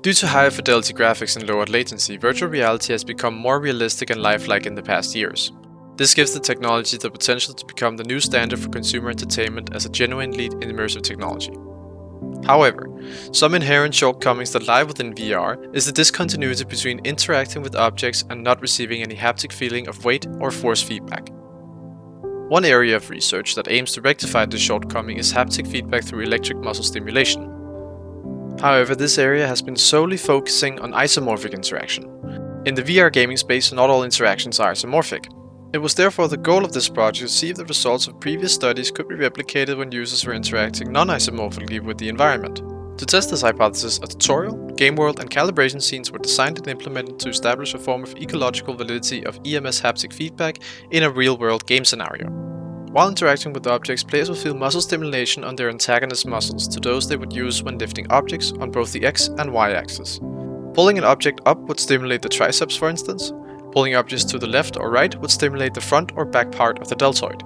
Due to higher fidelity graphics and lowered latency, virtual reality has become more realistic and lifelike in the past years. This gives the technology the potential to become the new standard for consumer entertainment as a genuinely immersive technology. However, some inherent shortcomings that lie within VR is the discontinuity between interacting with objects and not receiving any haptic feeling of weight or force feedback. One area of research that aims to rectify this shortcoming is haptic feedback through electric muscle stimulation. However, this area has been solely focusing on isomorphic interaction. In the VR gaming space, not all interactions are isomorphic. It was therefore the goal of this project to see if the results of previous studies could be replicated when users were interacting non-isomorphically with the environment. To test this hypothesis, a tutorial, game world, and calibration scenes were designed and implemented to establish a form of ecological validity of EMS haptic feedback in a real-world game scenario. While interacting with objects, players will feel muscle stimulation on their antagonist muscles to those they would use when lifting objects on both the X and Y axis. Pulling an object up would stimulate the triceps, for instance. Pulling objects to the left or right would stimulate the front or back part of the deltoid.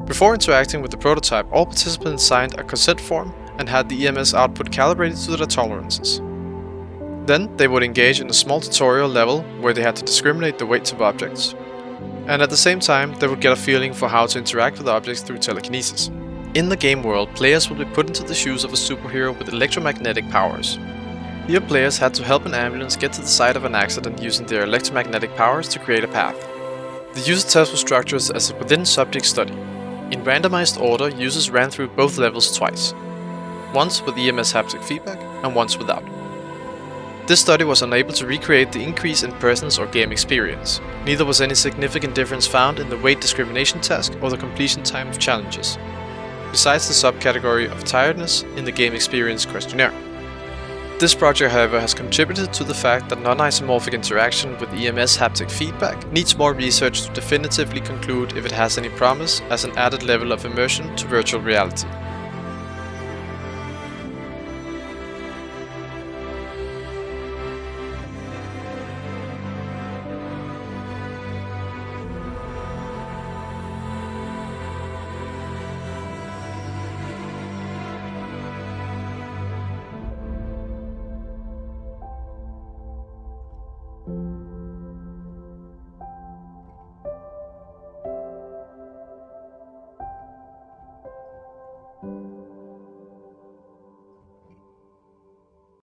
Before interacting with the prototype, all participants signed a consent form and had the EMS output calibrated to their tolerances. Then they would engage in a small tutorial level where they had to discriminate the weights of objects. And at the same time, they would get a feeling for how to interact with objects through telekinesis. In the game world, players would be put into the shoes of a superhero with electromagnetic powers. Here players had to help an ambulance get to the site of an accident using their electromagnetic powers to create a path. The user test was structured as a within-subject study. In randomized order, users ran through both levels twice. Once with EMS haptic feedback and once without. This study was unable to recreate the increase in presence or game experience. Neither was any significant difference found in the weight discrimination task or the completion time of challenges, besides the subcategory of tiredness in the game experience questionnaire. This project, however, has contributed to the fact that non-isomorphic interaction with EMS haptic feedback needs more research to definitively conclude if it has any promise as an added level of immersion to virtual reality. Thank you.